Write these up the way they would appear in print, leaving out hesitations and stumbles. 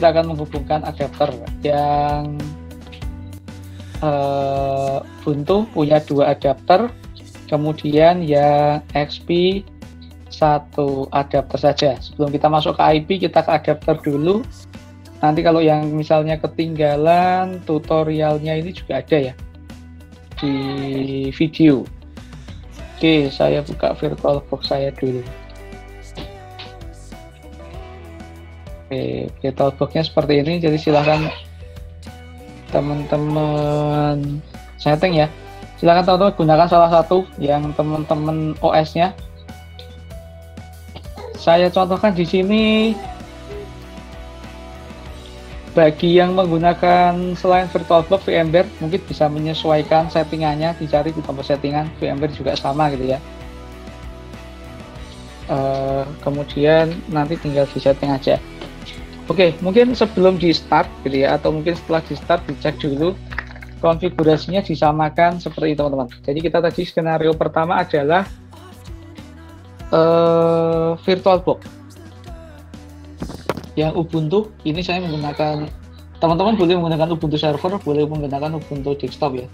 kita akan menghubungkan adapter yang Ubuntu punya 2 adapter, kemudian yang XP 1 adapter saja. Sebelum kita masuk ke IP, kita ke adapter dulu. Nanti kalau yang misalnya ketinggalan tutorialnya ini juga ada ya di video. Oke, saya buka VirtualBox saya dulu. Oke, VirtualBox-nya seperti ini, jadi silahkan teman-teman setting ya. Silahkan teman-teman gunakan salah satu yang teman-teman OS-nya. Saya contohkan di sini. Bagi yang menggunakan selain VirtualBox, VMware mungkin bisa menyesuaikan settingannya, dicari di tombol settingan. VMware juga sama gitu ya. Kemudian nanti tinggal di setting aja. Oke, mungkin sebelum di start gitu ya, atau mungkin setelah di start dicek dulu konfigurasinya disamakan seperti itu teman-teman. Jadi kita tadi skenario pertama adalah VirtualBox yang Ubuntu. Ini saya menggunakan, teman-teman boleh menggunakan Ubuntu server, boleh menggunakan Ubuntu desktop ya.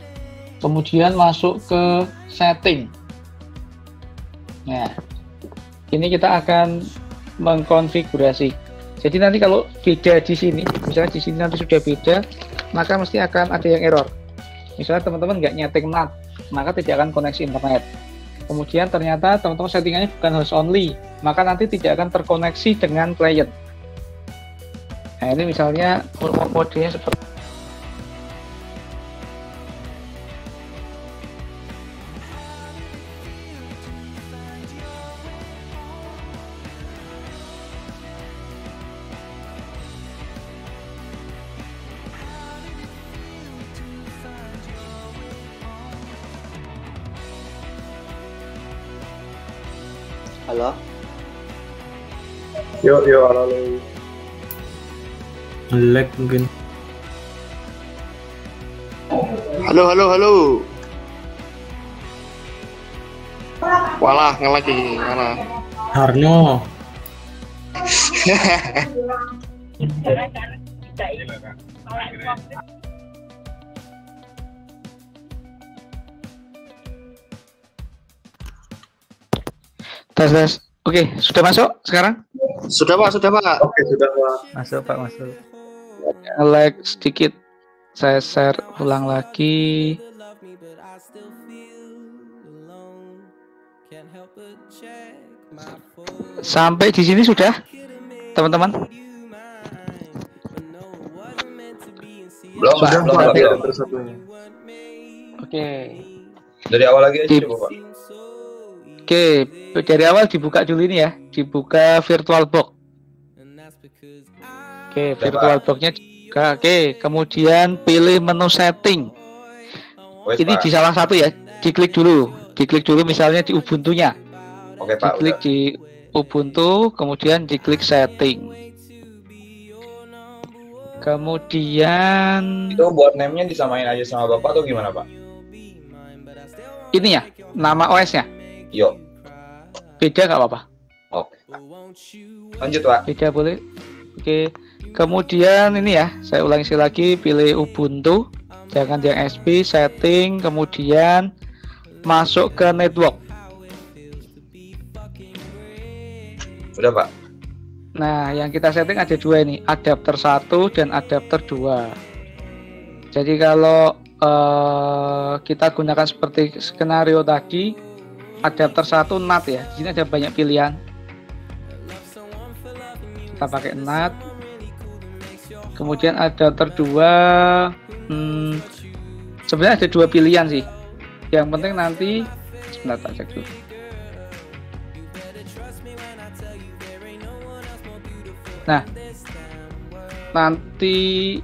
Kemudian masuk ke setting. Nah, ini kita akan mengkonfigurasi. Jadi nanti kalau beda di sini, misalnya di sini nanti sudah beda, maka mesti akan ada yang error. Misalnya teman-teman nggak nyeting NAT, maka tidak akan koneksi internet. Kemudian ternyata teman-teman settingannya bukan host only, maka nanti tidak akan terkoneksi dengan client. Nah ini misalnya modenya seperti Halo? Halo. Lag mungkin. Halo. Walah, ngelag ini mana? Harno. tes. Oke, sudah masuk sekarang? Sudah Pak. Oke, sudah Pak. Masuk Pak, masuk. Lag sedikit, saya share ulang lagi. Sampai di sini sudah, teman-teman? Belum, Sudah, Pak. Pak. Adapter satunya. Oke. Dari awal lagi aja coba, Pak. Oke, dari awal dibuka dulu ini ya, dibuka VirtualBox. Oke, VirtualBox-nya dibuka. Oke, kemudian pilih menu setting. Ini di salah satu ya, diklik dulu misalnya di Ubuntu-nya. Oke, Pak. Diklik di Ubuntu, kemudian diklik setting. Kemudian Itu buat name-nya disamain aja sama Bapak atau gimana, Pak? ini ya, nama OS-nya. Yuk. Beda nggak apa-apa? Oke. Lanjut, Pak. Beda boleh. Oke. Kemudian ini ya, saya ulangi sekali lagi, pilih Ubuntu, jangan yang SP, setting, kemudian masuk ke network. Udah, Pak. Nah, yang kita setting ada 2 ini, adapter 1 dan adapter 2. Jadi kalau kita gunakan seperti skenario tadi, adapter 1 NAT ya. Di sini ada banyak pilihan. Kita pakai NAT. Kemudian adapter 2, sebenarnya ada 2 pilihan sih. Yang penting nanti sebentar tak cek dulu. Nah, nanti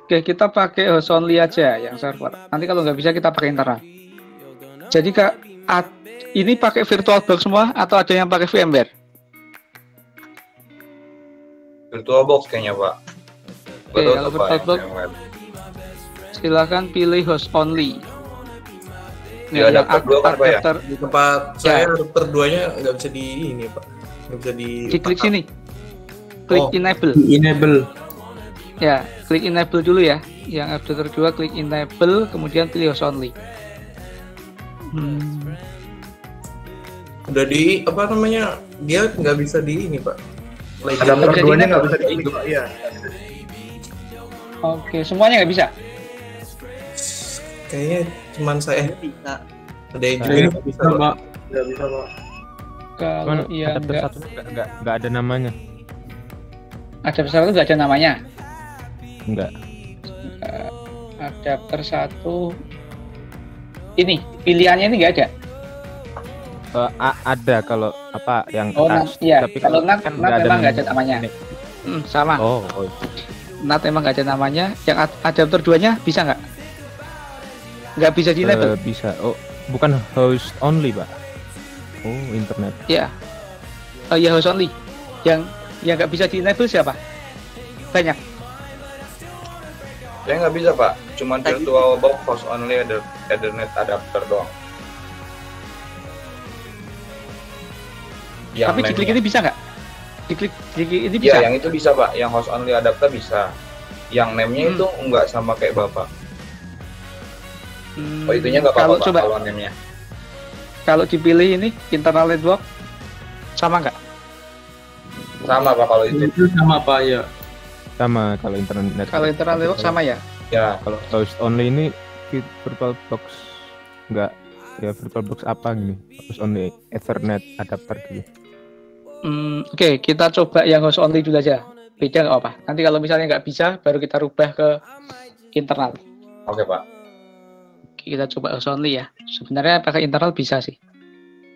oke, kita pakai host only aja yang server. Nanti kalau nggak bisa kita pakai internal. Jadi Kak, ini pakai VirtualBox semua atau ada yang pakai VMware? VirtualBox kayaknya, Pak. Oke, kalau VirtualBox silakan pilih host only. Di adapter 2 kan Pak ya? adapter Di tempat saya adapter 2-nya nggak bisa di ini Pak. Nggak bisa di. diklik sini. Klik Oh. enable. Enable. Ya, klik enable dulu ya. Yang adapter 2 klik enable, kemudian pilih host only. Udah di apa namanya? Dia nggak bisa di ini Pak. Adapter Jadi 2-nya ini nggak bisa diklik, Pak. Iya. Oke, semuanya nggak bisa. Kayaknya cuman saya Bisa. ada yang juga Saya nggak bisa bisa, Pak. Pak. Nggak bisa, Pak. Kalau Cuman yang adapter nggak satu nggak ada namanya. adapter 1 nggak ada namanya. Enggak. Adapter 1 ini pilihannya ini nggak ada. Ada kalau apa yang Oh, touch, iya. tapi Kalau NAT memang nggak ada namanya. Sama. Oh, NAT memang nggak ada namanya. Yang adapter 2-nya bisa nggak? Nggak bisa di enable. bisa. Oh, bukan host only, Pak. Oh, internet. Ya. Oh iya, host only. Yang nggak bisa di enable siapa? Banyak. Saya nggak bisa Pak, cuman VirtualBox host only Ethernet adapter doang. Yang Tapi diklik ini bisa nggak? Diklik ini Iya, bisa. yang itu bisa Pak, yang host only adapter bisa. Yang name-nya itu nggak sama kayak Bapak. Oh, itunya nggak Kalau apa-apa Pak, coba kalau name-nya. kalau dipilih ini internal network sama nggak? Sama Pak kalau itu. Itu sama Pak ya. Sama kalau internet. Kalau internal network sama ya? Ya, Kalau host only ini VirtualBox enggak, ya VirtualBox apa gini? Host only Ethernet adapter gitu. Oke, kita coba yang host only dulu aja. Beda nggak apa? Nanti kalau misalnya nggak bisa, baru kita rubah ke internal. oke Pak. Kita coba host only ya. Sebenarnya pakai internal bisa sih.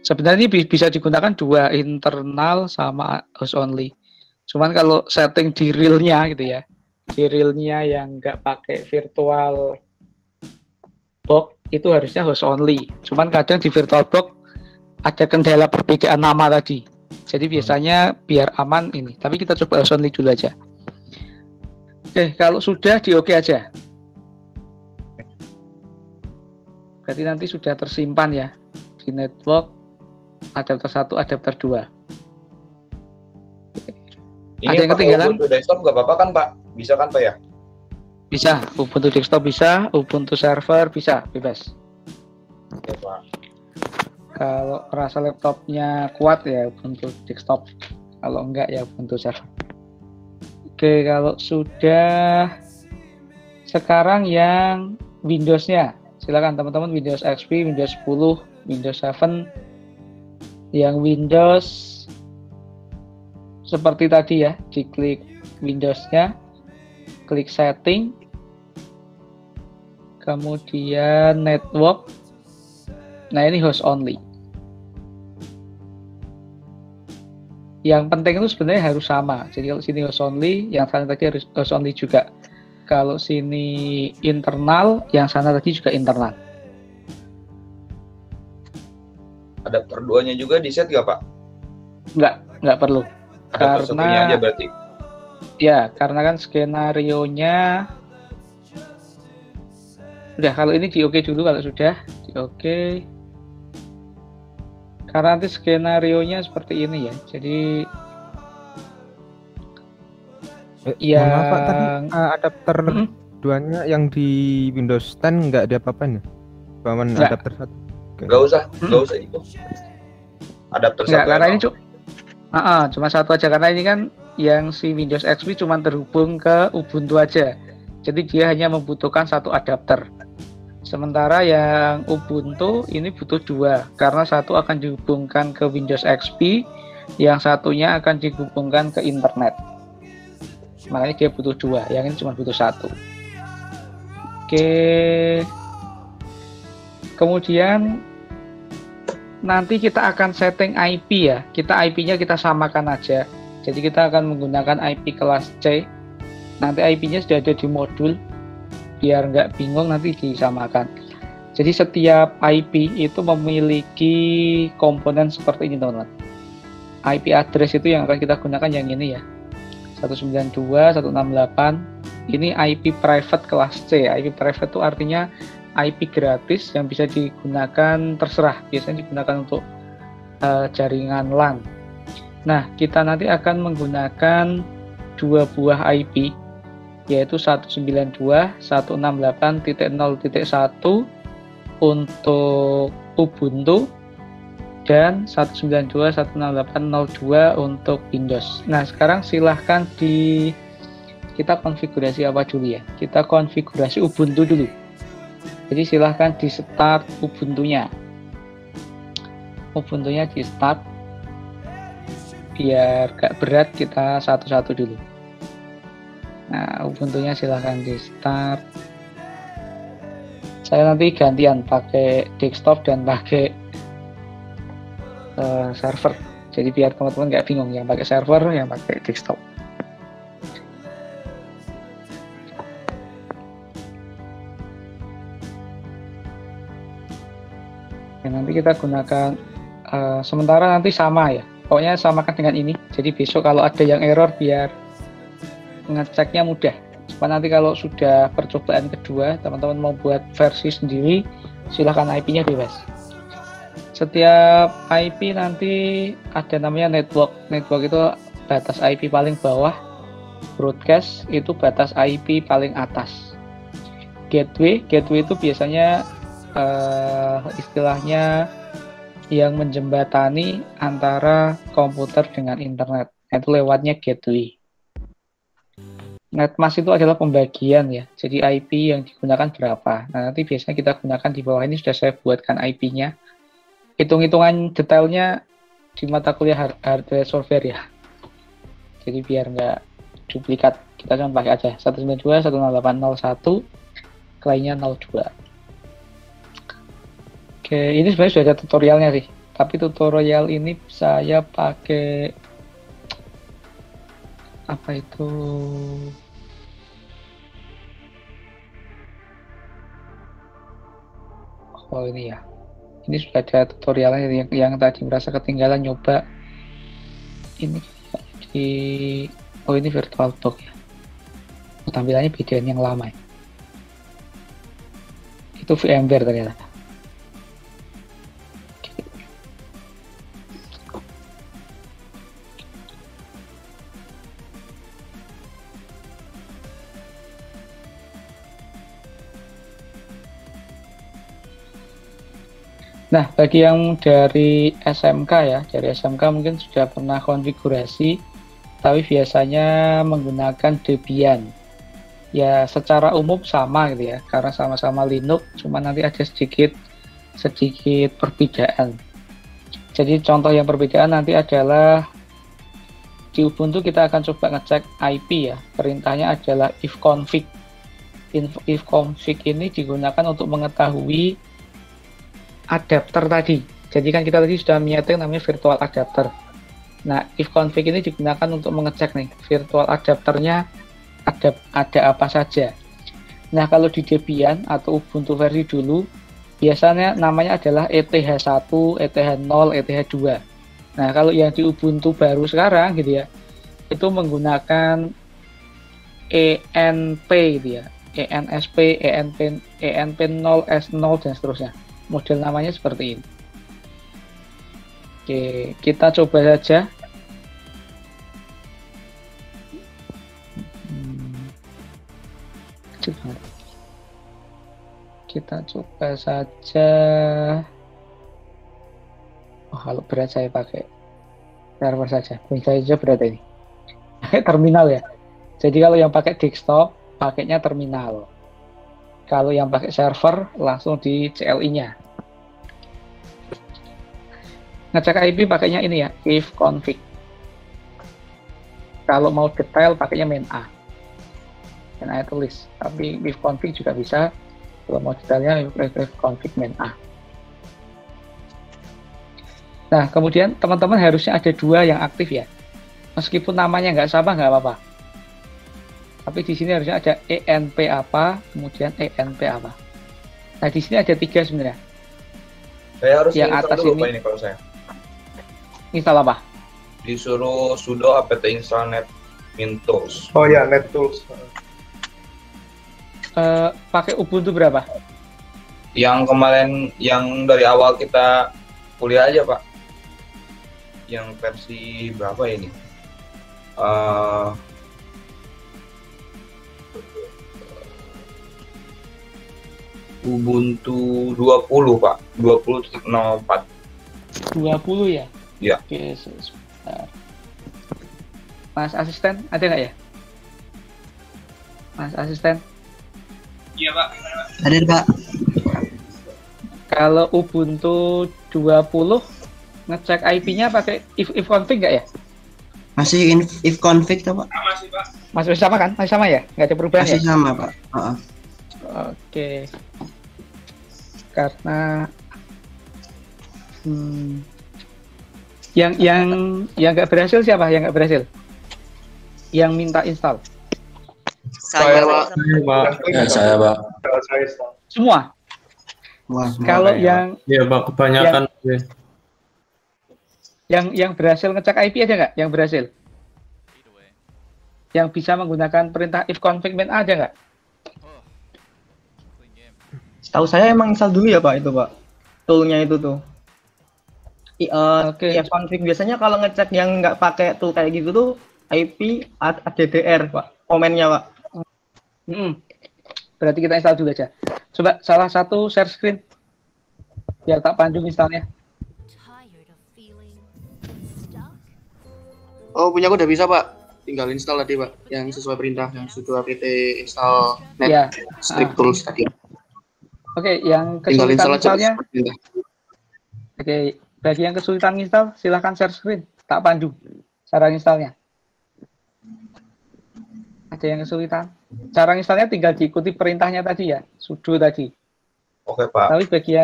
Sebenarnya ini bisa digunakan dua, internal sama host only. Cuman kalau setting di realnya gitu ya, di realnya yang nggak pakai virtual box itu harusnya host only. Cuman kadang di virtual box ada kendala perbedaan nama tadi. Jadi biasanya biar aman ini. Tapi kita coba host only dulu aja. Oke, kalau sudah di oke aja. Berarti nanti sudah tersimpan ya di network adapter 1, adapter 2. Ini Ada yang pakai ketinggalan? Ubuntu desktop nggak apa-apa kan Pak? Bisa kan Pak ya? Bisa, Ubuntu desktop bisa, Ubuntu server bisa, bebas. Oke Pak. Kalau merasa laptopnya kuat ya Ubuntu desktop. Kalau enggak ya Ubuntu server. Oke, kalau sudah sekarang yang Windows-nya. Silakan teman-teman, Windows XP, Windows 10, Windows 7. Yang Windows seperti tadi ya, diklik Windows-nya, klik setting, kemudian network. Nah, ini host only. Yang penting itu sebenarnya harus sama. Jadi kalau sini host only, yang sana tadi harus host only juga. Kalau sini internal, yang sana tadi juga internal. Adapter 2-nya juga di set nggak Pak? Nggak perlu. Adapter satunya aja berarti. Ya, karena kan skenarionya udah, kalau ini di oke dulu, kalau sudah di oke. Karena nanti skenarionya seperti ini ya. Jadi Mohon maaf Pak, tadi yang adapter 2-nya yang di Windows 10 nggak ada apa-apanya. Cuman Nggak. adapter 1. Nggak usah itu. Adapter enggak, satu karena ini emang. cuma satu aja, karena ini kan yang si Windows XP cuma terhubung ke Ubuntu aja. Jadi dia hanya membutuhkan satu adapter. Sementara yang Ubuntu ini butuh dua, karena satu akan dihubungkan ke Windows XP, yang satunya akan dihubungkan ke internet. Makanya dia butuh dua, yang ini cuma butuh satu. Oke. Kemudian nanti kita akan setting IP ya. Kita IP-nya kita samakan aja. Jadi kita akan menggunakan IP kelas C. Nanti IP-nya sudah ada di modul. Biar nggak bingung nanti disamakan. Jadi setiap IP itu memiliki komponen seperti ini teman-teman. IP address itu yang akan kita gunakan yang ini ya. 192.168. Ini IP private kelas C. IP private itu artinya IP gratis yang bisa digunakan terserah, biasanya digunakan untuk jaringan LAN. Nah, kita nanti akan menggunakan 2 buah IP, yaitu 192.168.0.1 untuk Ubuntu dan 192.168.0.2 untuk Windows. Nah, sekarang silahkan kita konfigurasi apa dulu ya? Kita konfigurasi Ubuntu dulu. Jadi silahkan di start Ubuntunya. Ubuntunya di start. Biar gak berat, kita satu-satu dulu. Nah, Ubuntunya silahkan di start. Saya nanti gantian pakai desktop dan pakai server. Jadi biar teman-teman nggak bingung, yang pakai server, yang pakai desktop. Nanti kita gunakan sementara nanti sama ya, pokoknya samakan dengan ini. Jadi besok kalau ada yang error biar ngeceknya mudah. Cuma nanti kalau sudah percobaan kedua, teman-teman mau buat versi sendiri, silahkan IP-nya bebas. Setiap IP nanti ada namanya network. Network itu batas IP paling bawah, broadcast itu batas IP paling atas. Gateway itu biasanya istilahnya yang menjembatani antara komputer dengan internet, itu lewatnya gateway. Netmask itu adalah pembagian ya, jadi IP yang digunakan berapa. Nah, nanti biasanya kita gunakan di bawah ini, sudah saya buatkan IP-nya. Hitung-hitungan detailnya di mata kuliah hardware software ya, jadi biar nggak duplikat, kita cuma pakai aja 192.168.0.1, lainnya 02. Oke, ini sebenarnya sudah ada tutorialnya sih, tapi tutorial ini saya pakai apa itu, oh ini ya, ini sudah ada tutorialnya yang tadi merasa ketinggalan nyoba ini di, oh ini VirtualBox ya, tampilannya beda yang lama ya. Itu VMware ternyata. Nah, bagi yang dari SMK ya, dari SMK mungkin sudah pernah konfigurasi, tapi biasanya menggunakan Debian. Ya, secara umum sama gitu ya, karena sama-sama Linux, cuma nanti ada sedikit perbedaan. Jadi contoh yang perbedaan nanti adalah di Ubuntu kita akan coba ngecek IP ya, perintahnya adalah ifconfig. Ifconfig ini digunakan untuk mengetahui adapter tadi. Jadi kan kita tadi sudah menyeting namanya virtual adapter. Nah, ifconfig ini digunakan untuk mengecek nih virtual adapternya ada apa saja. Nah, kalau di Debian atau Ubuntu versi dulu biasanya namanya adalah ETH1, ETH0, ETH2. Nah, kalau yang di Ubuntu baru sekarang gitu ya, itu menggunakan ENP gitu ya, ENSP, ENP0, S0 dan seterusnya. Model namanya seperti ini. Oke, kita coba saja. Kita coba saja. Oh, kalau berat saya pakai server saja. Bisa saja berat ini. Pakai terminal ya. Jadi kalau yang pakai desktop, pakainya terminal. Kalau yang pakai server, langsung di CLI-nya. Ngecek IP pakainya ini ya, ifconfig. Kalau mau detail, pakainya main A. Dan saya tulis. Tapi ifconfig juga bisa. Kalau mau detailnya, ifconfig main A. Nah, kemudian teman-teman harusnya ada 2 yang aktif ya. Meskipun namanya nggak sama, nggak apa-apa. Tapi di sini harusnya ada ENP apa, kemudian ENP apa. Nah, di sini ada 3 sebenarnya. Saya harus yang install atas dulu ini. Pak, ini kalau saya. Install apa? Disuruh sudo apt install net Mintos. Oh ya, NetTools. Pakai Ubuntu berapa? Yang kemarin, yang dari awal kita kuliah aja Pak. Yang versi berapa ini? Ubuntu 20 Pak, 20.04. 20 ya? Iya. Oke, sebentar. Mas asisten, ada nggak ya? Mas asisten? Hadir Pak. Kalau Ubuntu 20 ngecek IP-nya pakai if config nggak ya? Masih if config tuh Pak. Masih sama kan? Masih sama ya? Nggak ada perubahan Masih ya? sama Pak. Heeh. Oke. Karena yang nggak berhasil siapa? Yang nggak berhasil? Yang minta install? Saya, Pak. Ya, saya, Pak. Semua. Wah, Kalau ya, yang Iya, Pak, kebanyakan. yang berhasil ngecek IP ada nggak? Yang berhasil? Yang bisa menggunakan perintah if config main ada nggak? Tahu saya emang install dulu ya Pak itu Pak. Toolnya itu tuh. Oke. Ya config biasanya kalau ngecek yang nggak pakai tool kayak gitu tuh IP ADDR Pak. Komennya Pak. Berarti kita install dulu aja. Coba salah satu share screen biar tak panjang installnya. Oh, punya aku udah bisa, Pak. Tinggal install tadi, Pak. Yang sesuai perintah yang sudah apt install net Ya. script tools tadi. Oke, yang Tinggal kesulitan install aja. installnya. sesuai perintah. Oke, bagi yang kesulitan install, silahkan share screen. Tak pandu cara installnya. Ada yang kesulitan? Cara installnya tinggal diikuti perintahnya tadi ya, sudo tadi. Oke Pak. Tapi bagi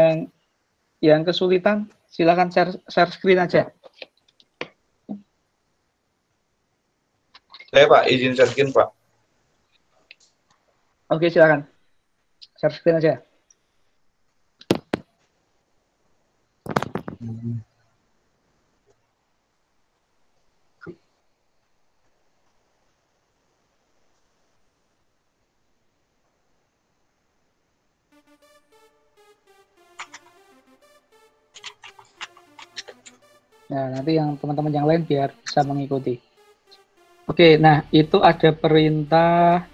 yang kesulitan, silahkan share screen aja. Saya Pak, izin share screen Pak. Oke, silahkan. Share screen aja. Nah, nanti yang teman-teman yang lain biar bisa mengikuti. Oke, nah itu ada perintah.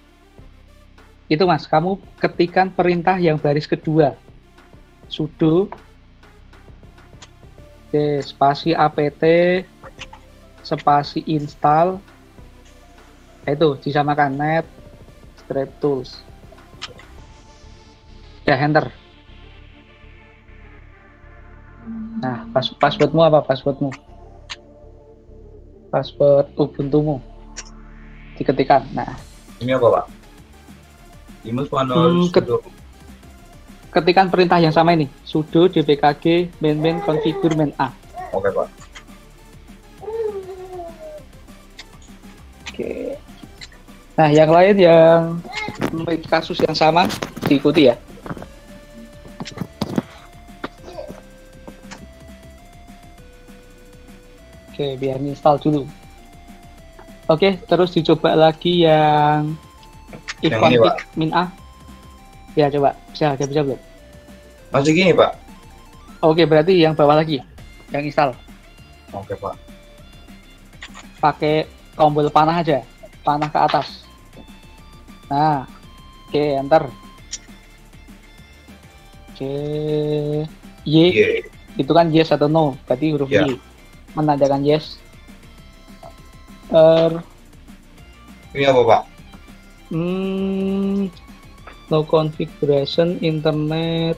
Itu Mas, kamu ketikkan perintah yang baris kedua. Sudo spasi apt spasi install. Itu disamakan net script tools. Ya, enter. Nah, passwordmu apa? Passwordmu? Password Ubuntumu. Diketikkan. Nah, Ini apa Pak? Imus manual sudo. Ketikan perintah yang sama ini. Sudo dpkg main configure main a. Oke Pak. Oke. Nah, yang lain yang memiliki kasus yang sama diikuti ya. Oke, biar install dulu. Oke, terus dicoba lagi yang if Yang ini, config Pak. min a. Ya, coba. Bisa belum? Masih gini Pak? Oke, berarti yang bawah lagi, yang install. Oke Pak. Pakai tombol panah aja, panah ke atas. Nah, oke, enter. Oke, Y, Iya. itu kan yes atau no, berarti huruf Ya. Y. Menandakan yes. Ini apa Pak? No configuration internet.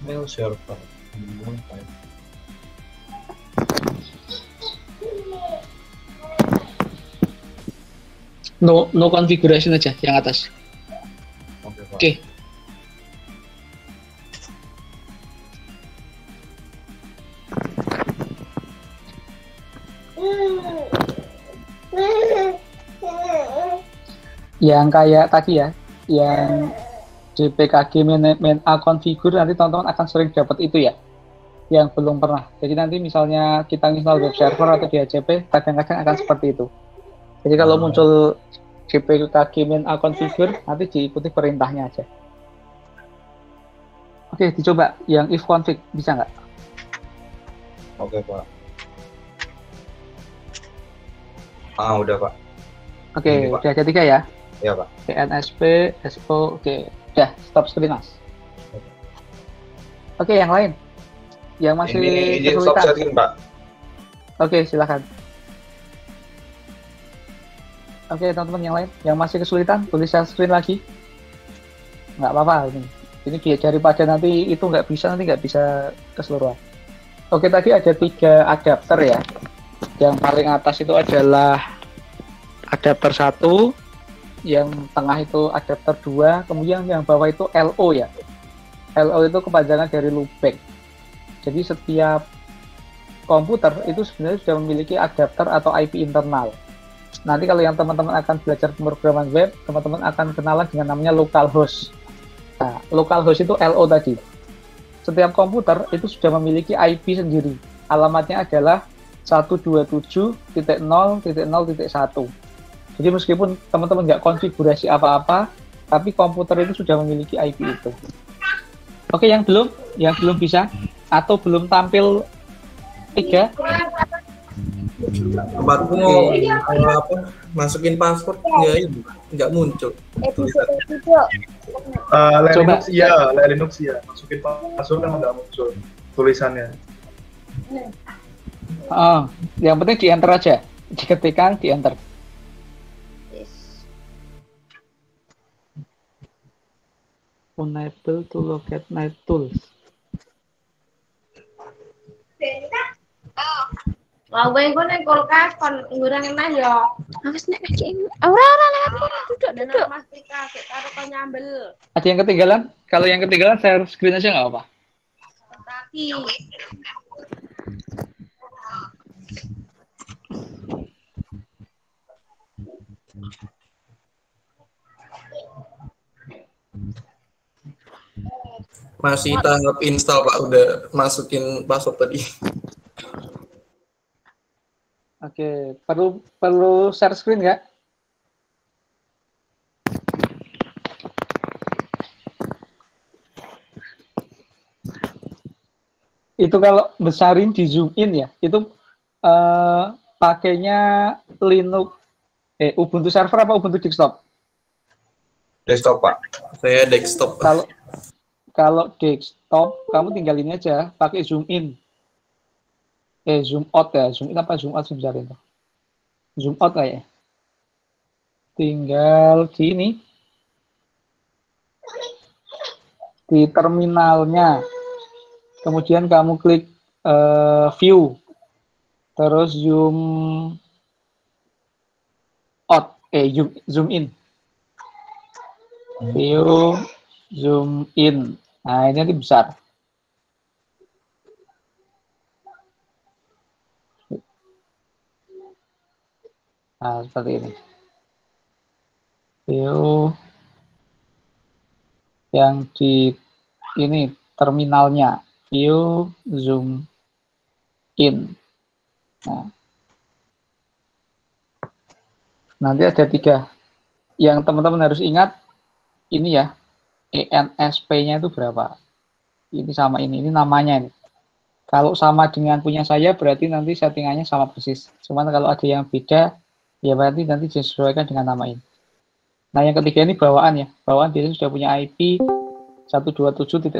Mail server. No configuration aja yang atas. Oke Pak. Oke. Yang kayak tadi ya, yang dpkg main a configure, nanti teman-teman akan sering dapat itu ya, yang belum pernah. Jadi nanti misalnya kita install web server atau DHCP, kadang-kadang akan seperti itu. Jadi kalau muncul gpkg min a configure, nanti diikuti perintahnya aja. Oke, dicoba yang if config, bisa nggak? Oke, Pak. Udah, Pak. Oke, Ini, Pak. udah ada 3 ya? Ya, Pak. PNSP, SO, oke. Udah, stop screen, Mas. Oke, yang lain? Yang masih Ini izin stop kesulitan? sharing, Pak. Oke, silakan. Oke, teman-teman yang lain, yang masih kesulitan, tulis share screen lagi. Nggak apa-apa ini. Ini biar daripada nanti itu nggak bisa keseluruhan. Oke, tadi ada 3 adapter ya. Yang paling atas itu adalah adapter 1, yang tengah itu adapter 2, kemudian yang bawah itu LO ya. LO itu kepanjangan dari loopback. Jadi setiap komputer itu sebenarnya sudah memiliki adapter atau IP internal. Nanti kalau yang teman-teman akan belajar pemrograman web, teman-teman akan kenalan dengan namanya localhost. Nah, localhost itu LO tadi. Setiap komputer itu sudah memiliki IP sendiri. Alamatnya adalah 127.0.0.1. Jadi meskipun teman-teman nggak konfigurasi apa-apa, tapi komputer itu sudah memiliki IP itu. Oke, yang belum bisa atau belum tampil 3. Tempatku mau masukin password nggak muncul. Linux Linux ya. Masukin password kan nggak muncul tulisannya. Oh, yang penting di enter aja, diketikkan di enter. Unable to locate my tools. Lawen kon ning kulkas kon ngurang nang yo. Wis nek iki ora duduk. Mas Tika karo kon nyambel. Ada yang ketinggalan? Kalau yang ketinggalan share screen aja nggak apa. Tapi Masih tahap install Pak, udah masukin password tadi. Oke, perlu share screen nggak? Itu kalau besarin di zoom in ya, itu pakainya Linux, Ubuntu server apa Ubuntu desktop? Desktop, Pak. Saya desktop. Kalau desktop, kamu tinggal ini aja, pakai zoom in. Zoom out ya, zoom in apa zoom out sebenarnya itu? Zoom out kayak. Tinggal di ini. Di terminalnya. Kemudian kamu klik view. Terus zoom out, zoom in. View, zoom in. Nah, ini nanti besar. Nah, seperti ini. View yang di ini terminalnya. View, zoom in. Nah. Nanti ada 3. Yang teman-teman harus ingat, ini ya, ENSP-nya itu berapa? Ini sama ini namanya ini. Kalau sama dengan punya saya, berarti nanti settingannya sama persis. Cuman kalau ada yang beda, ya berarti nanti disesuaikan dengan nama ini. Nah, yang ketiga ini bawaan ya. Bawaan biasanya sudah punya IP 127.0.0.1.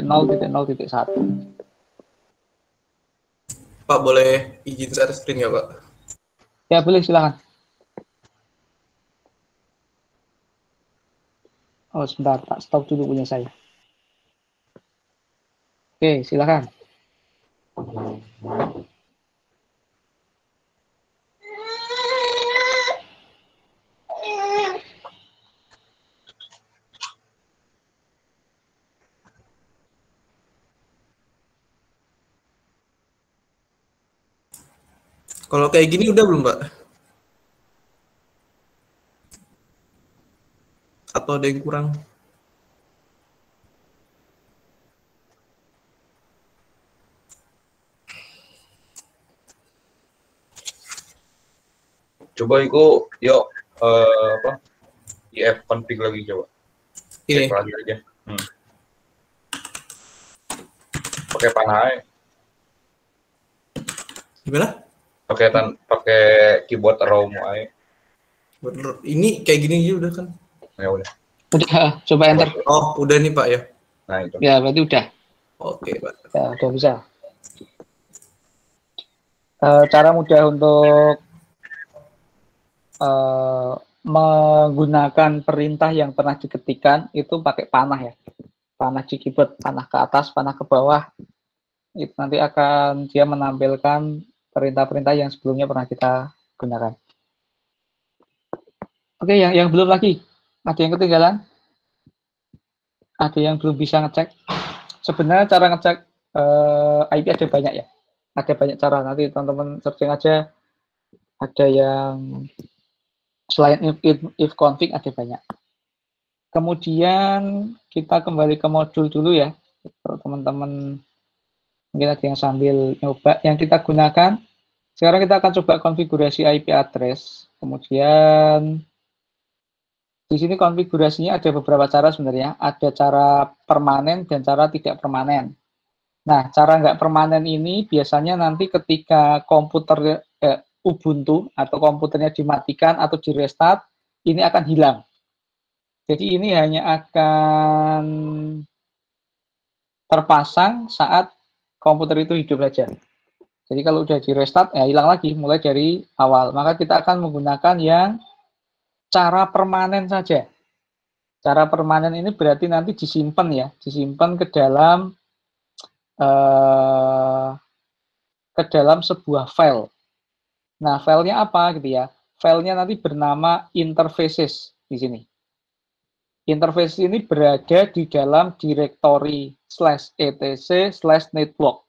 Pak, boleh izin share screen ya, Pak? Ya, boleh, silakan. Oh, sebentar, Pak. Stop dulu punya saya. Oke, silakan. Kalau kayak gini udah belum, Pak? Atau ada yang kurang? Coba yuk ifconfig lagi coba. Ini. Cek lagi aja. Pakai panah aja. Gimana? Pakai keyboard ROM aja. Bener. Ini kayak gini aja udah kan? Ya udah. Udah, coba enter. Oh, udah nih Pak ya. Nah itu. Ya, berarti udah. Oke Pak. Ya, udah bisa. Cara mudah untuk menggunakan perintah yang pernah diketikkan itu pakai panah ya. Panah di keyboard, panah ke atas, panah ke bawah. Itu nanti akan dia menampilkan perintah-perintah yang sebelumnya pernah kita gunakan. Oke, yang belum lagi. Ada yang ketinggalan? Ada yang belum bisa ngecek? Sebenarnya cara ngecek IP ada banyak ya. Ada banyak cara. Nanti teman-teman searching aja. Ada yang selain if config ada banyak. Kemudian kita kembali ke modul dulu ya. Kalau teman-teman mungkin ada yang sambil nyoba. Yang kita gunakan, sekarang kita akan coba konfigurasi IP address. Kemudian di sini konfigurasinya ada beberapa cara sebenarnya. Ada cara permanen dan cara tidak permanen. Nah, cara nggak permanen ini biasanya nanti ketika komputer Ubuntu atau komputernya dimatikan atau di restart, ini akan hilang. Jadi ini hanya akan terpasang saat komputer itu hidup saja. Jadi kalau udah di restart, ya hilang lagi, mulai dari awal. Maka kita akan menggunakan yang cara permanen saja. Cara permanen ini berarti nanti disimpan ya, disimpan ke dalam sebuah file. Nah, filenya apa gitu ya? Filenya nanti bernama interfaces di sini. Interface ini berada di dalam directory /etc/network.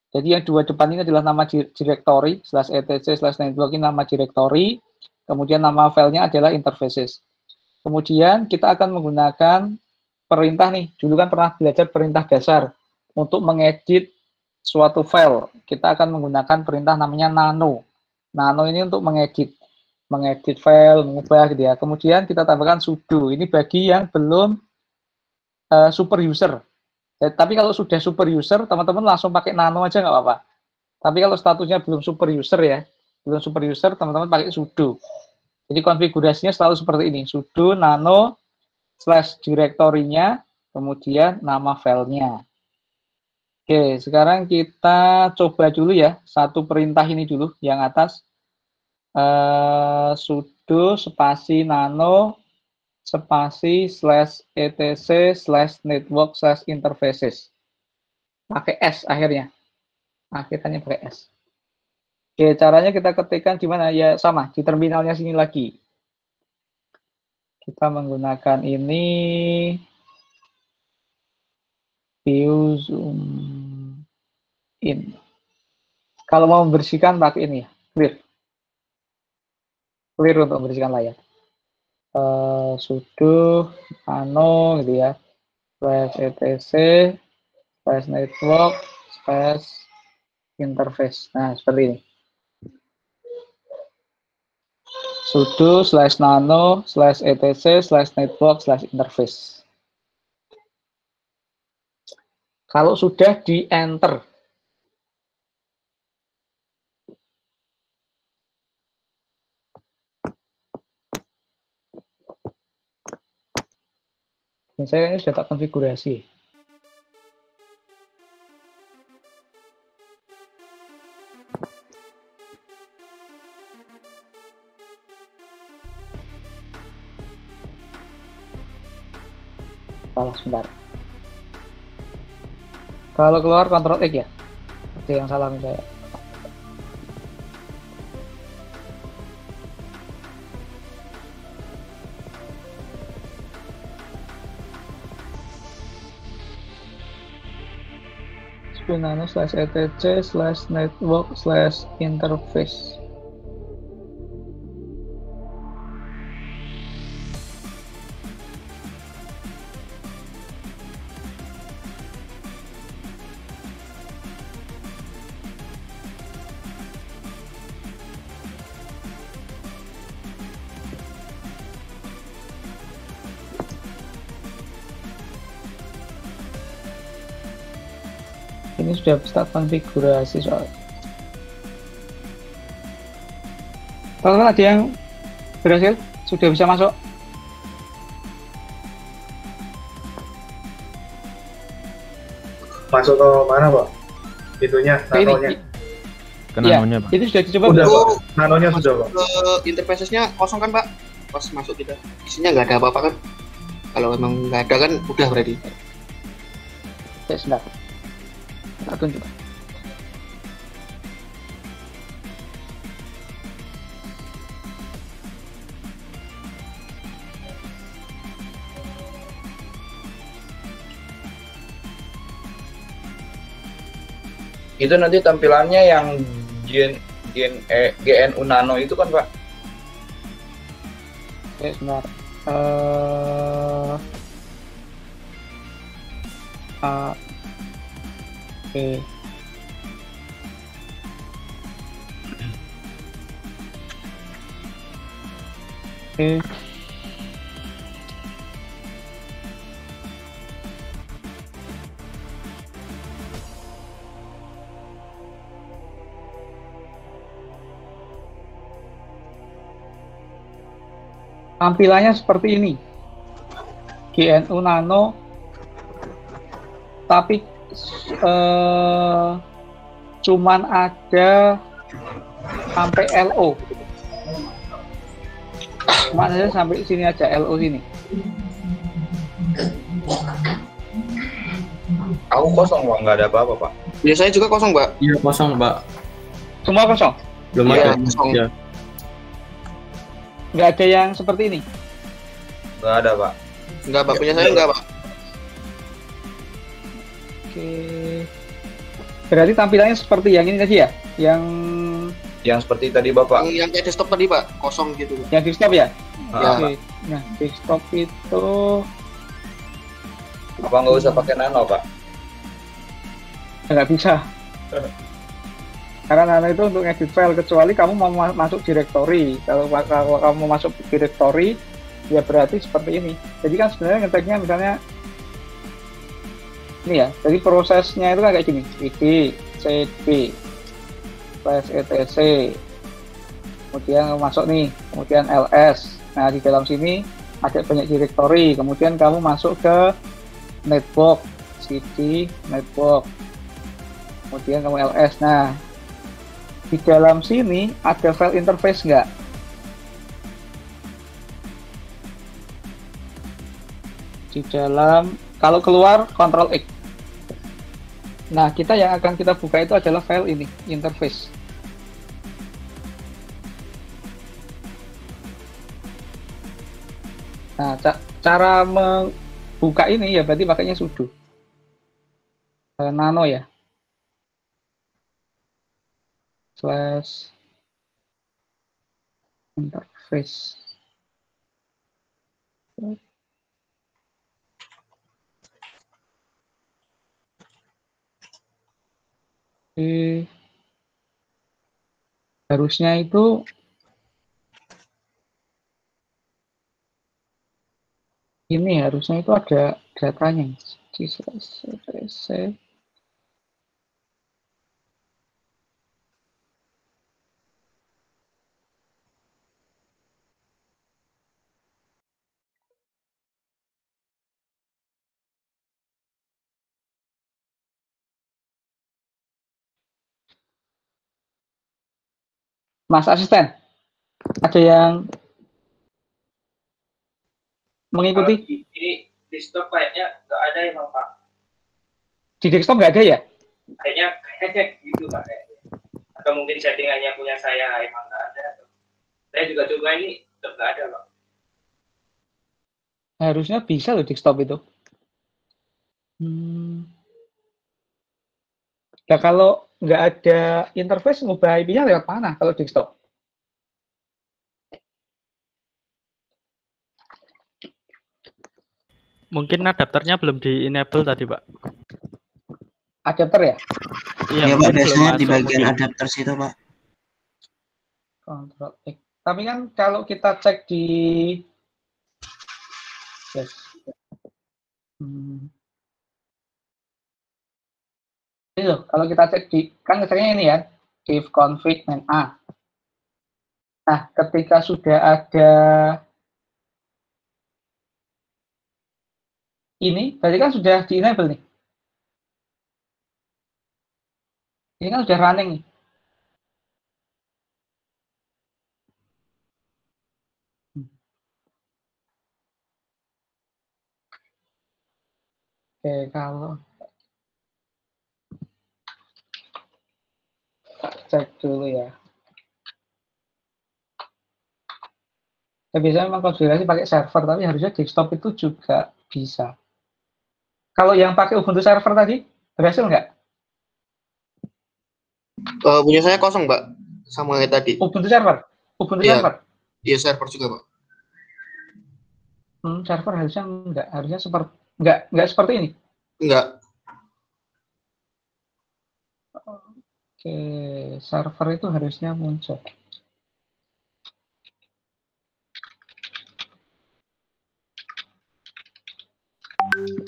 Jadi yang dua depan ini adalah nama directory /etc/network ini nama directory. Kemudian nama filenya adalah interfaces. Kemudian kita akan menggunakan perintah nih. Dulu kan pernah belajar perintah dasar. Untuk mengedit suatu file, kita akan menggunakan perintah namanya nano. Nano ini untuk mengedit file, mengubah gitu ya. Kemudian kita tambahkan sudo. Ini bagi yang belum super user. Tapi kalau sudah super user, teman-teman langsung pakai nano aja nggak apa-apa. Tapi kalau statusnya belum super user ya, belum super user, teman-teman pakai sudo. Jadi konfigurasinya selalu seperti ini, sudo nano /directory-nya, kemudian nama filenya. Oke, sekarang kita coba dulu ya, satu perintah ini dulu, yang atas. Sudo spasi nano spasi /etc/network/interfaces. Pakai S akhirnya. Akhirnya pakai S. Oke, caranya kita ketikkan gimana? Ya sama, di terminalnya sini lagi. Kita menggunakan ini view zoom in. Kalau mau membersihkan pakai ini ya, clear untuk membersihkan layar. Sudo nano gitu ya, /etc/network /interface. Nah, seperti ini. Sudo /nano /etc/network/interface. Kalau sudah di enter, saya ini sudah tak konfigurasi. Salah sebentar. Kalau keluar Ctrl X ya. Ada yang salah nih saya. Nano /etc/network/interface. Ini sudah bisa konfigurasi soal. Teman-teman ada yang berhasil? Sudah bisa masuk? Masuk ke mana, Pak? Itunya, Ke ini. nanonya. Ke Iya, nanonya, Pak. itu sudah dicoba Udah, belum? Pak. Nanonya sudah, Pak. Interface-nya kosong kan, Pak? Pas masuk kita. Isinya nggak ada apa-apa kan? Kalau emang nggak ada kan udah berarti. Ya, sebentar. Tak tunjuk. Itu nanti tampilannya yang GNU Nano itu kan, Pak? Ya, sebentar. Oke. Oke. Tampilannya seperti ini. GNU Nano, tapi cuman ada sampai LO. Cuman aja sampai sini aja, LO sini. Aku kosong, Pak, nggak ada apa-apa, Pak. Biasanya juga kosong, Pak. Iya kosong, Pak. Semua kosong. Belum Iya, ada. kosong. Iya. Nggak ada yang seperti ini. Nggak ada, Pak. Nggak, Pak. Punya saya nggak, Pak. Oke. Berarti tampilannya seperti yang ini tadi ya? Yang seperti tadi, Bapak. Yang kayak desktop tadi, Pak. Kosong gitu, Pak. Yang desktop ya? Iya, Oke. Nah, desktop itu Apa nggak usah pakai Nano, Pak? nggak bisa. Karena Nano itu untuk edit file, kecuali kamu mau masuk directory. Kalau kamu mau masuk directory, ya berarti seperti ini. Jadi kan sebenarnya ngeteknya misalnya ini ya. Jadi prosesnya itu kan kayak gini: id, cd, /etc. Kemudian kamu masuk nih, kemudian ls. Nah, di dalam sini ada banyak directory. Kemudian kamu masuk ke netbox, cd, netbox. Kemudian kamu ls. Nah, di dalam sini ada file interface nggak? Di dalam, kalau keluar Ctrl X. Nah, yang akan kita buka itu adalah file ini, interface. Nah, cara membuka ini ya berarti pakainya sudo. Nano ya. /interface. Harusnya itu ini, harusnya itu ada datanya. Mas asisten, ada yang mengikuti? Ini desktop kayaknya nggak ada ya, Pak. Di desktop nggak ada ya? Kayaknya gitu, Pak. Atau mungkin settingannya punya saya emang nggak ada. Saya juga coba ini tetap nggak ada, Pak. Harusnya bisa loh desktop itu. Nah, kalau nggak ada interface, ngubah IP-nya lewat mana kalau desktop? Mungkin adapternya belum di-enable tadi, Pak. Adapter ya? Iya, Pak, biasanya di bagian adapter situ, Pak. Ctrl X. Tapi kan kalau kita cek di Ini loh, kalau kita cek di, kan ngeceknya ini ya, div config main A. Nah, ketika sudah ada ini, berarti kan sudah di enable nih. Ini kan sudah running nih. Oke, kalau cek dulu ya. Ya, biasanya memang konfigurasi pakai server, tapi harusnya desktop itu juga bisa. Kalau yang pakai Ubuntu server tadi, berhasil nggak? Punya saya kosong, Mbak. Sama kayak tadi. Ubuntu server? Ubuntu Iya. server? Iya, server juga, Pak. Server harusnya nggak, harusnya seperti nggak seperti ini. Enggak. Oke, server itu harusnya muncul.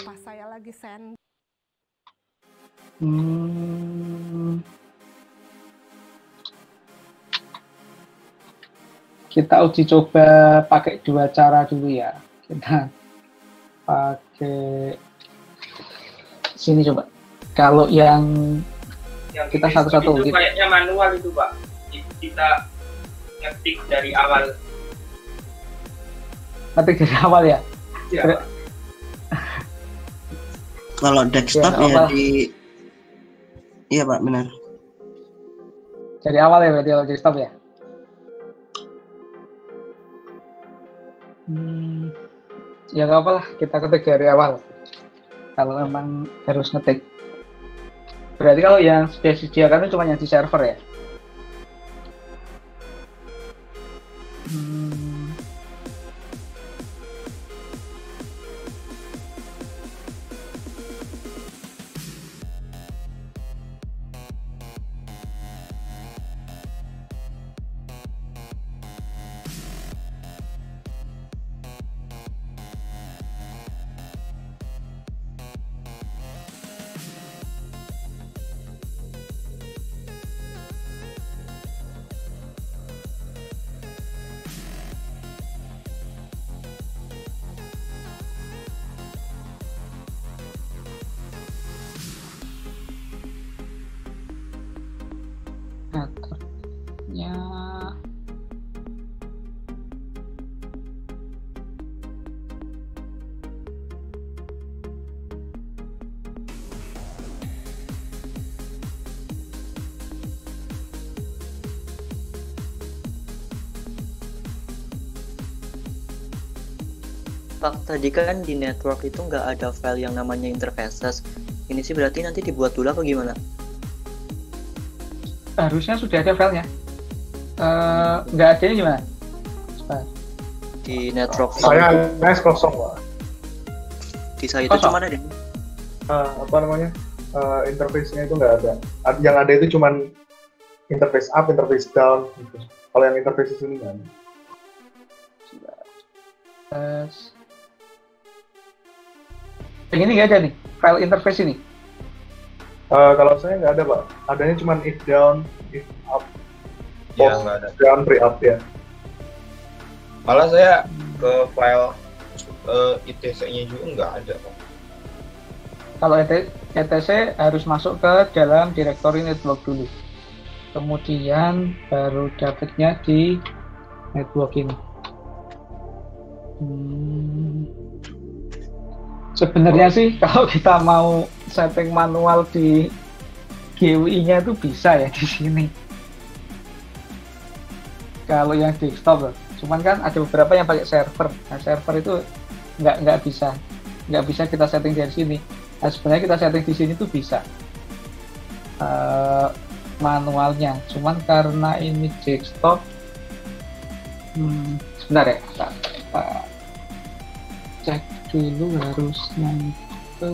Pas saya lagi send. Kita uji coba pakai dua cara dulu ya. Kita pakai sini coba. Kalau yang kita satu-satu itu kayaknya manual itu, Pak. Kita ngetik dari awal. Ngetik dari awal ya? Iya, Pak. Kalau desktop ya di, iya Pak, benar. Dari awal ya berarti kalau desktop ya? Ya nggak apa lah, kita ketik dari awal. Kalau memang harus ngetik. Berarti kalau yang sudah disediakan itu cuma yang di server ya? Metodenya Pak, tadi kan di network itu nggak ada file yang namanya interfaces. Ini sih berarti nanti dibuat dulu apa gimana? harusnya sudah ada filenya. Nggak adanya gimana? Di network Saya NAS kosong, Pak. di saya itu cuma ada Apa namanya? Interface-nya itu nggak ada. Yang ada itu cuman interface up, interface down gitu. Kalau yang interface ini nggak ada. Yang ini nggak ada nih, file interface ini. Kalau saya nggak ada, Pak. Adanya cuma if down, if up, Ya, post nggak ada. down, pre up ya. Malah saya ke file ITC-nya juga nggak ada, Pak. Kalau ETC harus masuk ke dalam direktori network dulu. Kemudian baru dapatnya di network ini. Sebenarnya sih kalau kita mau setting manual di GUI-nya itu bisa ya di sini. Kalau yang desktop loh. Cuman kan ada beberapa yang pakai server. Nah, server itu nggak bisa kita setting dari sini. Nah, sebenarnya kita setting di sini tuh bisa manualnya. Cuman karena ini desktop, sebentar ya. Kita cek dulu harusnya itu.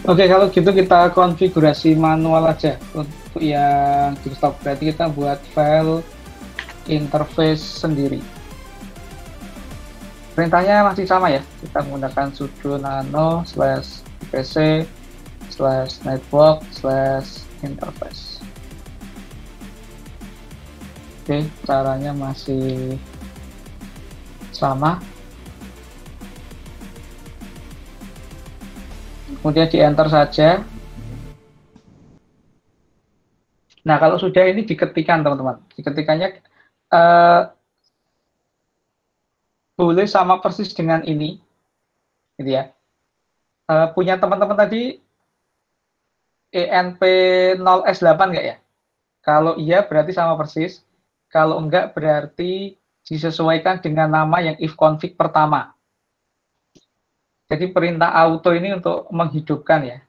Oke, kalau gitu kita konfigurasi manual aja untuk yang desktop. Berarti kita buat file interface sendiri. Perintahnya masih sama ya. Kita menggunakan sudo nano /pc/network/interface. Oke, caranya masih sama. Kemudian di enter saja. Nah, kalau sudah ini diketikkan teman-teman. Diketikannya boleh sama persis dengan ini. Gitu ya. Punya teman-teman tadi ENP0S8 enggak ya? Kalau iya berarti sama persis. Kalau enggak berarti disesuaikan dengan nama yang if config pertama. Jadi perintah auto ini untuk menghidupkan ya.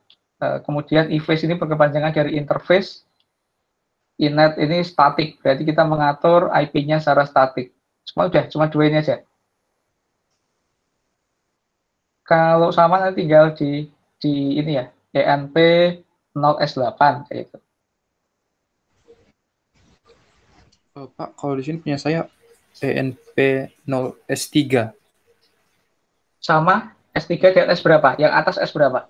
Kemudian interface ini berkepanjangan dari interface. Inet ini static, berarti kita mengatur IP-nya secara static. Cuma dua ini aja. Kalau sama nanti tinggal di ini ya, ENP0S8 kayak gitu. Pak, kalau di sini punya saya ENP0S3. Sama S3 dan S berapa? Yang atas S berapa?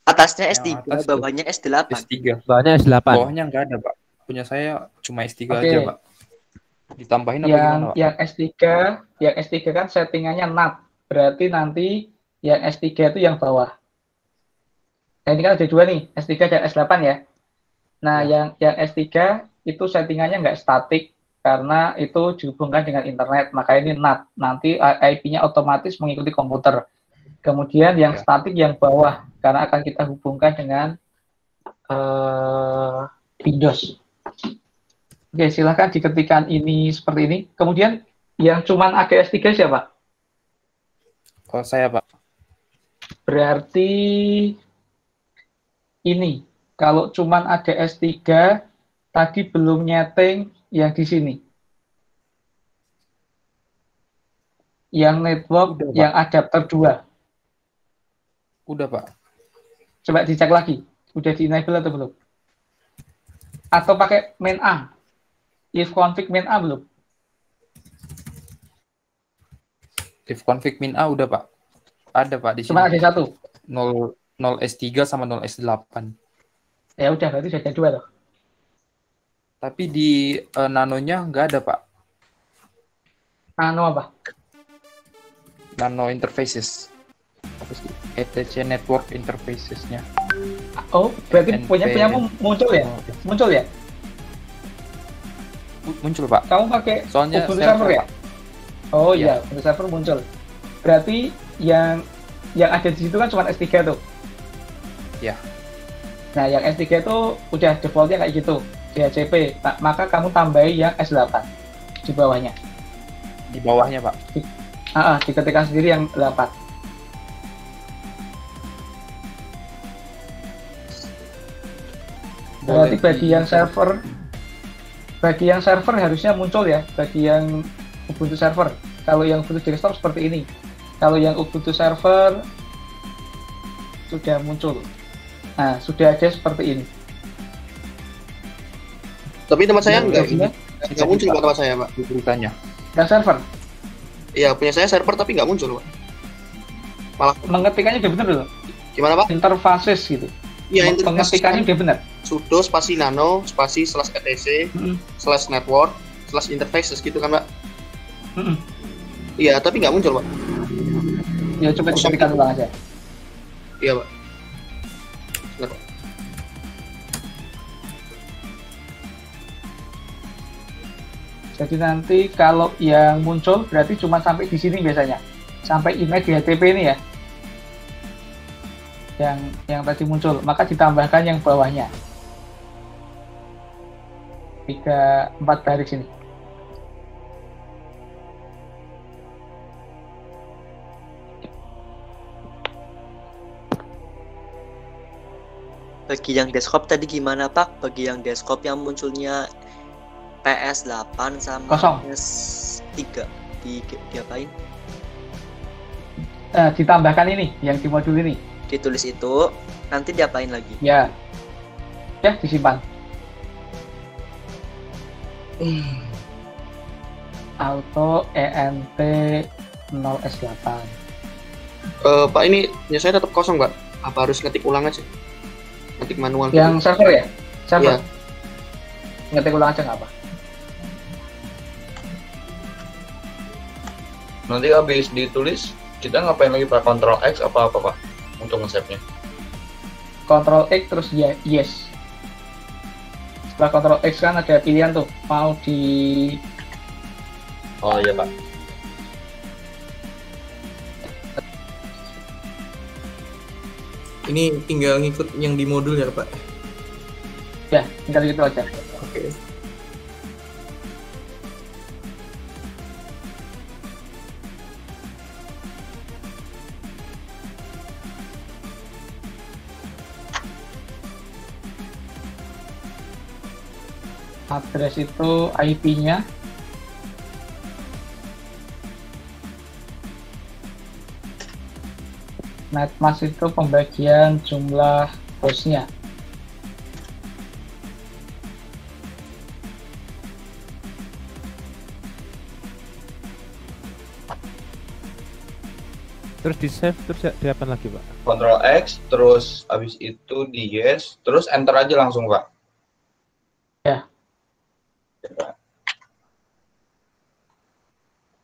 Atasnya S3, bawahnya S8. S3. Bawahnya S8. Bawahnya nggak ada, Pak. Punya saya cuma S3 aja, Pak. Ditambahin apa gimana, Pak? Yang S3 kan settingannya NAT. Berarti nanti yang S3 itu yang bawah. Nah, ini kan ada dua nih, S3 dan S8 ya. Nah, yang S3 itu settingannya nggak statik karena itu dihubungkan dengan internet, maka ini NAT. Nanti IP-nya otomatis mengikuti komputer. Kemudian yang statik yang bawah, karena akan kita hubungkan dengan Windows. Oke, silahkan diketikkan ini seperti ini. Kemudian yang cuman ada S3 siapa? Oh, saya, Pak. Berarti ini, kalau cuman ada S3, tadi belum nyeting yang di sini. Yang network, udah, yang adapter 2. Udah, Pak. Coba dicek lagi. Udah di-enable atau belum? Atau pakai main A? If config main A belum? If config min A udah, Pak. Ada, Pak, di sini. Cuma ada satu. 0 S3 sama 0 S8. Ya udah, berarti sudah ada 2 loh. Tapi di nanonya nggak ada, Pak. Nano apa? Nano interfaces. ETC network interfaces-nya. Oh, berarti punyamu muncul ya? Muncul ya? Muncul, Pak. Kamu pakai soalnya server ya? Oh iya, Ubuntu server muncul. Berarti yang ada di situ kan cuma S3 tuh. Ya. Nah, yang S3 itu udah defaultnya kayak gitu, DHCP. Maka kamu tambahi yang S8 di bawahnya. Di bawahnya, Pak. Diketikkan sendiri yang 8. Berarti bagi yang server harusnya muncul ya, bagi yang Ubuntu server. Kalau yang Ubuntu desktop seperti ini. Kalau yang Ubuntu server sudah muncul. Nah, sudah ada seperti ini. Tapi tempat saya nggak muncul Pak, tempat saya, Pak. Beritanya. Yang server? Iya, punya saya server tapi nggak muncul, Pak. Malah mengetikannya udah bener loh. Gimana, Pak? Interfaces gitu. Iya, pengetikannya udah benar. Sudo spasi nano spasi /etc /network /interfaces gitu kan, Pak? Iya, tapi nggak muncul, Pak. Ya, coba diketikkan ulang aja. Iya, Pak. Benar, Pak. Jadi nanti kalau yang muncul berarti cuma sampai di sini biasanya. Sampai email di HTTP ini ya. Yang tadi muncul, maka ditambahkan yang bawahnya. 3-4 baris ini. Bagi yang desktop tadi gimana, Pak? Bagi yang desktop yang munculnya PS8 sama PS3 diapain? Ditambahkan ini, yang di modul ini. ditulis itu nanti diapain lagi? Ya, disimpan. Auto ENT 0S8. Pak, ini punya saya tetap kosong, Pak. Apa harus ngetik ulang aja? Ngetik manual. Yang gitu? server ya? Server. Iya. Ngetik ulang aja nggak apa. Nanti habis ditulis, kita ngapain lagi Pak? Ctrl X apa Pak? Untuk nge-save-nya. Ctrl X terus yes. Setelah Ctrl X kan ada pilihan tuh, mau di... Oh iya Pak. Ini tinggal ngikut yang di modul ya Pak? Ya, tinggal gitu aja. Oke. Address itu IP-nya. Netmask itu pembagian jumlah hostnya. Terus di save, terus di apa lagi Pak? Ctrl X, terus habis itu di yes, terus enter aja langsung Pak. Ya.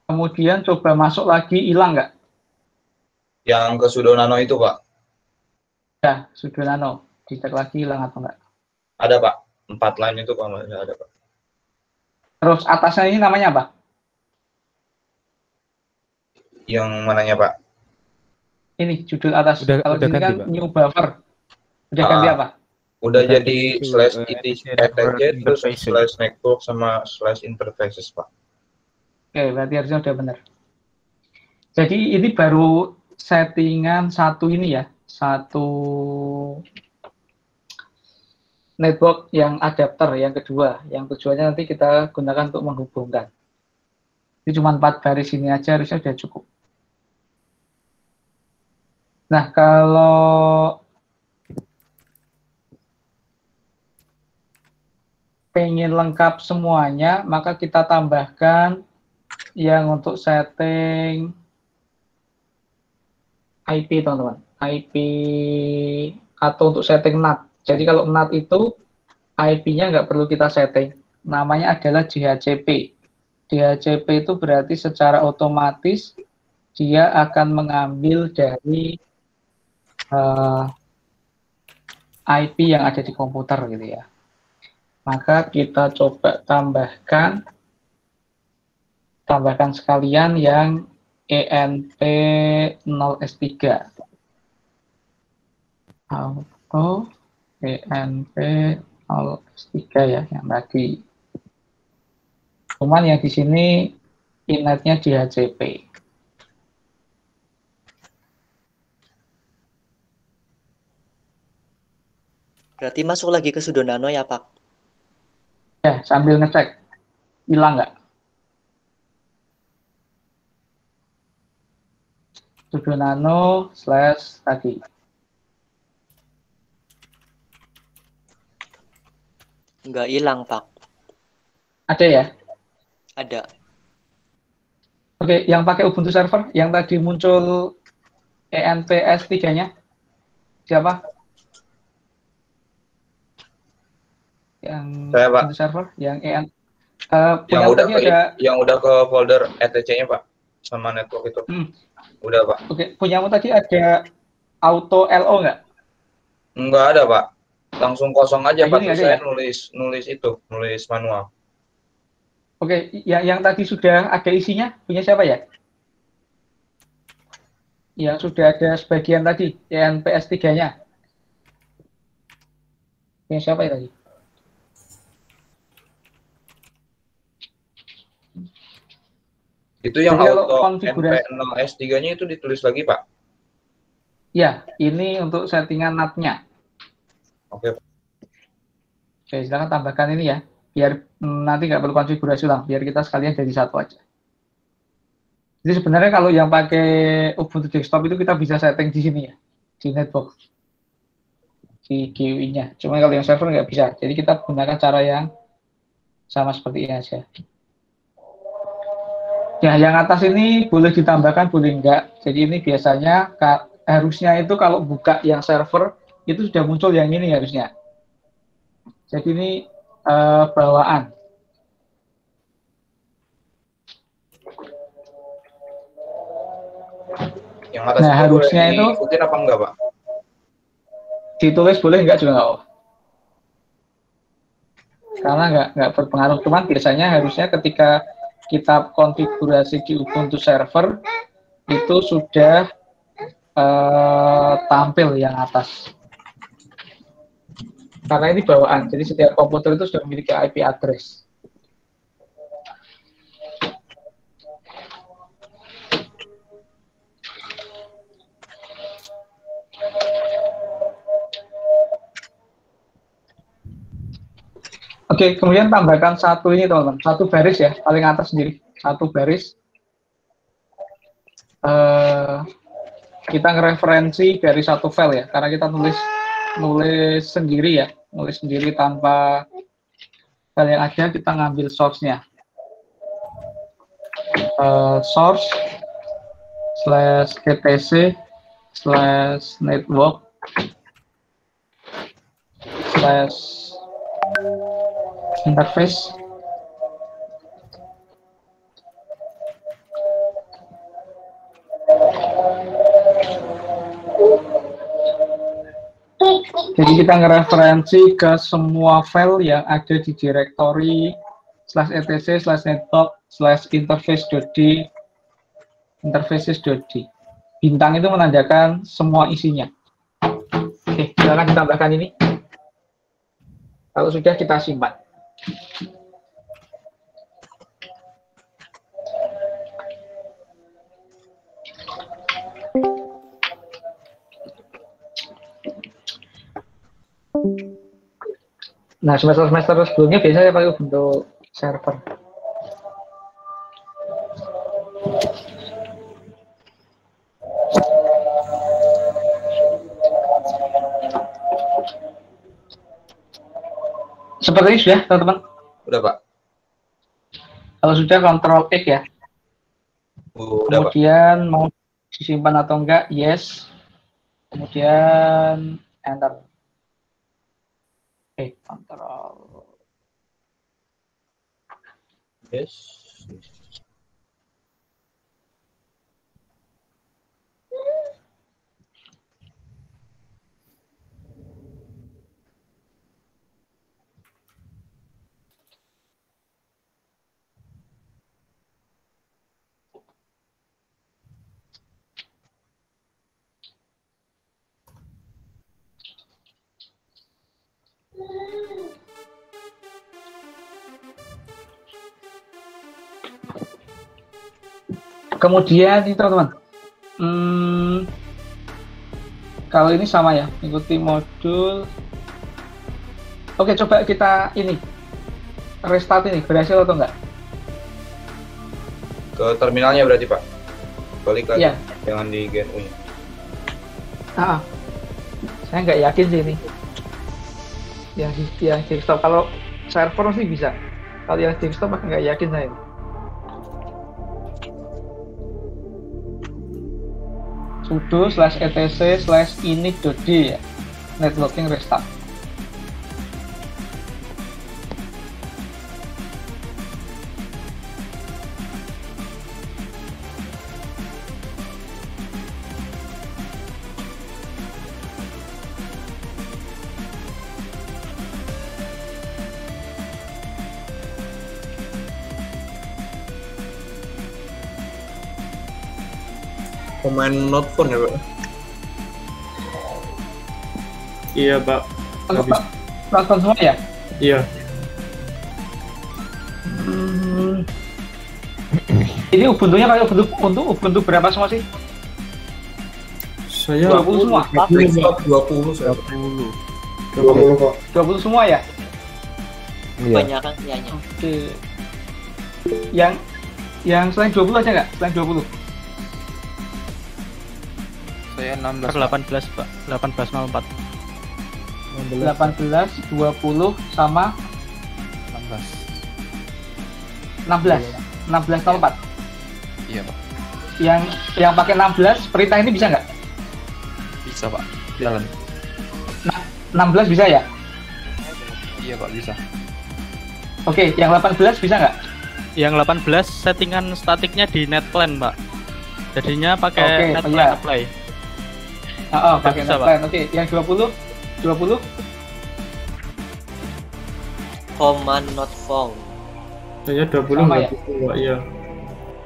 Kemudian coba masuk lagi, hilang nggak? Yang ke sudo nano itu Pak? Ya, sudo nano. Dicek lagi hilang atau enggak? Ada Pak, 4 line itu Pak, ada Pak. Terus atasnya ini namanya apa? Yang mananya Pak? Ini judul atas. Kalau di sini kan Pak? new buffer. Udah ganti apa? Udah jadi /etc terus /network sama /interfaces Pak. Oke, berarti harusnya udah benar. Jadi ini baru settingan satu ini ya, satu network yang adapter yang kedua, yang tujuannya nanti kita gunakan untuk menghubungkan. Ini cuma 4 baris ini aja harusnya sudah cukup. Nah, kalau pengen lengkap semuanya, maka kita tambahkan yang untuk setting IP, teman-teman. IP atau untuk setting NAT. Jadi kalau NAT itu IP-nya nggak perlu kita setting. Namanya adalah DHCP. DHCP itu berarti secara otomatis dia akan mengambil dari IP yang ada di komputer gitu ya. Maka kita coba tambahkan sekalian yang ENP0S3 auto ENP0S3 ya, yang tadi. Cuman yang di sini inetnya DHCP. Berarti masuk lagi ke sudo nano ya Pak? Ya, sambil ngecek hilang nggak? Sudo nano / tadi. Nggak hilang Pak. Ada ya? Ada. Oke, yang pakai Ubuntu server, yang tadi muncul ENPS3-nya, siapa? Yang saya, Pak. Ubuntu server, yang yang udah ke folder etc-nya Pak, sama network itu. Udah Pak. Oke, punyamu tadi ada auto LO nggak? Nggak ada Pak. Langsung kosong aja Pak. Saya ya? nulis manual. Oke, yang tadi sudah ada isinya, punya siapa ya? Yang sudah ada sebagian tadi, yang PS3-nya. Punya siapa ya tadi? Itu yang jadi auto NP0S3-nya itu ditulis lagi Pak? Ya, ini untuk settingan NAT-nya. Oke Pak. Oke, silakan tambahkan ini ya. Biar nanti nggak perlu konfigurasi ulang, biar kita sekalian jadi satu aja. Jadi sebenarnya kalau yang pakai Ubuntu desktop itu kita bisa setting di sini ya. di network, di GUI-nya. Cuma kalau yang server nggak bisa. Jadi kita gunakan cara yang sama seperti ini aja. Ya, yang atas ini boleh ditambahkan, boleh enggak. Jadi ini biasanya harusnya itu kalau buka yang server itu sudah muncul yang ini harusnya. Jadi ini bawaan. Yang atas nah, harusnya itu diikutin apa enggak, Pak? Ditulis boleh enggak juga enggak, karena enggak berpengaruh. Cuman biasanya harusnya ketika kita konfigurasi di Ubuntu server itu sudah tampil yang atas. Karena ini bawaan, jadi setiap komputer itu sudah memiliki IP address. Oke, kemudian tambahkan satu ini teman-teman, satu baris ya, paling atas sendiri, satu baris. Kita ngereferensi dari satu file ya, karena kita nulis sendiri ya, nulis sendiri tanpa file yang ada, kita ngambil source-nya. Source /etc /network /interface jadi kita ngereferensi ke semua file yang ada di directory /etc /network /interface.d interfaces.d. Bintang itu menandakan semua isinya. Oke, silakan ditambahkan ini. Kalau sudah, kita simpan. Nah, semester-semester sebelumnya biasanya pakai Ubuntu server. Seperti ini sudah, teman-teman? Udah, Pak. Kalau sudah, Ctrl X ya. Udah, kemudian Pak. Mau disimpan atau enggak? Yes. Kemudian Enter. Oke, Ctrl. Yes. Kemudian ini teman-teman, kalau ini sama ya, ikuti modul. Oke, coba kita ini restart ini, berhasil atau enggak? Ke terminalnya berarti, Pak. Balik lagi, ya. Jangan di GNU-nya. Saya nggak yakin sih ini. Yang desktop, kalau server sih bisa. Kalau yang desktop nggak yakin saya. Sudo /etc /init.d ya, networking restart. Pemain not phone ya, Pak? Iya, Pak. Nonton semua ya? Iya. Ini Ubuntu-nya pakai Ubuntu berapa semua sih? Saya 20 semua? 20 saya. 20 kok. 20 semua ya? Kebanyakan kayaknya. Oke. Yang selain 20 aja nggak? Selain 20? Saya Saya 16. Per 18, Pak. 18.04. 18, 20 sama 16. 16.04. Iya, Pak. Yang pakai 16 perintah ini bisa nggak? Bisa, Pak. Jalan. 16 bisa ya? Iya, Pak, bisa. Oke, yang 18 bisa nggak? Yang 18 settingan statiknya di netplan, Pak. Jadinya pakai netplan apply. Pakai netplan. Oke, yang 20? Command not found. Saya 20 nggak bisa, Pak. Iya.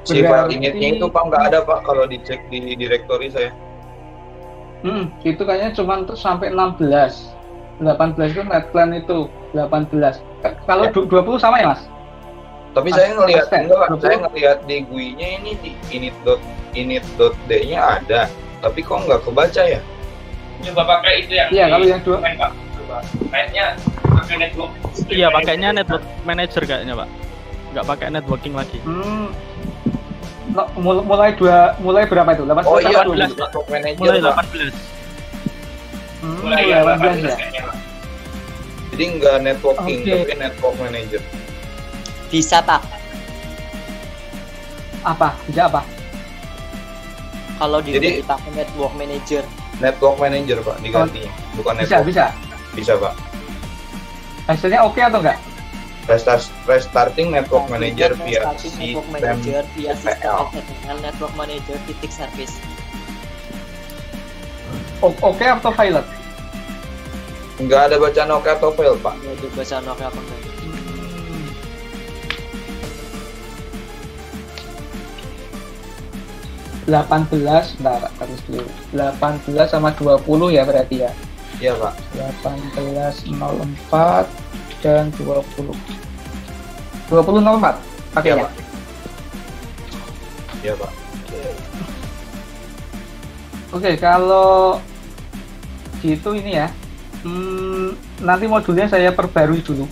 Si file initnya itu Pak nggak ada Pak kalau dicek di directory saya. Itu kayaknya cuma untuk sampai 16. 18 itu netplan itu 18. Kalau 20 sama ya, Mas? Tapi saya ngelihat saya ngelihat di GUI-nya ini di init.d-nya ada, tapi kok nggak kebaca ya? Coba pakai itu yang. Iya, kalau yang 2 Pak. Coba. Kayaknya pakai network. Iya, pakainya network manager kayaknya, Pak. Nggak pakai networking lagi. Mulai berapa itu? 18. Oh iya, 18. network manager. Mulai 18. Mulai 18 ya. Jadi nggak networking, tapi network manager. Bisa, Pak. Bisa apa? Kalau dipakai network manager. Network manager Pak digantinya, bukan network. Bisa Pak. Hasilnya oke atau enggak? Restarting network manager via sistem dengan network manager titik service. Oke atau failed? Enggak ada bacaan oke atau fail Pak. Enggak ada bacaan oke atau fail. 18, harus dulu. 18 sama 20 ya berarti ya? Iya Pak. 18.04 dan 20. 20.04 pakai ya? Iya Pak. Oke, kalau gitu ini ya. Nanti modulnya saya perbarui dulu.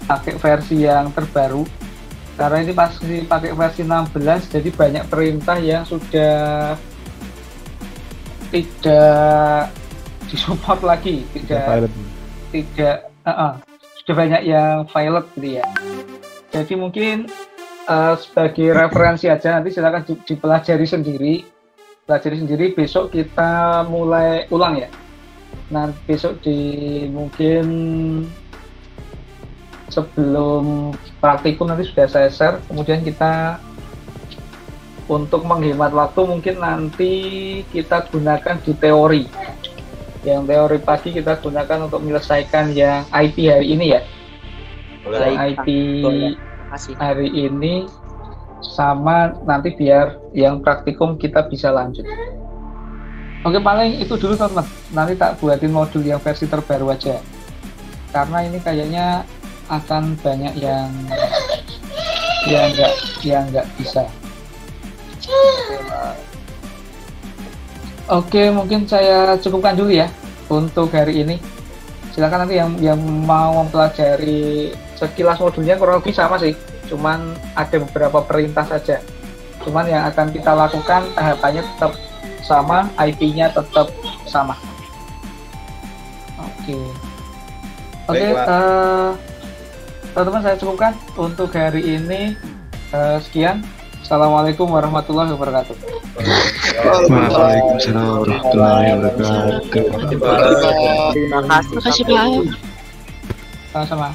Pakai versi yang terbaru. Karena ini pasti pakai versi 16, jadi banyak perintah yang sudah tidak disupport lagi, sudah banyak yang failed gitu ya. Jadi mungkin sebagai referensi aja, nanti silakan dipelajari sendiri. Besok kita mulai ulang ya. Nah besok mungkin sebelum praktikum nanti sudah saya share, kemudian kita untuk menghemat waktu mungkin nanti kita gunakan di teori. Yang teori pagi kita gunakan untuk menyelesaikan yang IP hari ini ya. IP hari ini sama nanti biar yang praktikum kita bisa lanjut. Oke, paling itu dulu teman-teman. Nanti tak buatin modul yang versi terbaru aja. Karena ini kayaknya akan banyak yang nggak bisa. Oke, mungkin saya cukupkan dulu ya untuk hari ini. Silakan nanti yang mau mempelajari sekilas modulnya kurang lebih sama sih, cuman ada beberapa perintah saja. Cuman yang akan kita lakukan tahapannya tetap sama, IP-nya tetap sama. Oke, teman-teman, saya cukupkan untuk hari ini. Sekian. Assalamualaikum warahmatullahi wabarakatuh. Waalaikumsalam warahmatullahi wabarakatuh. Terima kasih, Pak. Sama-sama.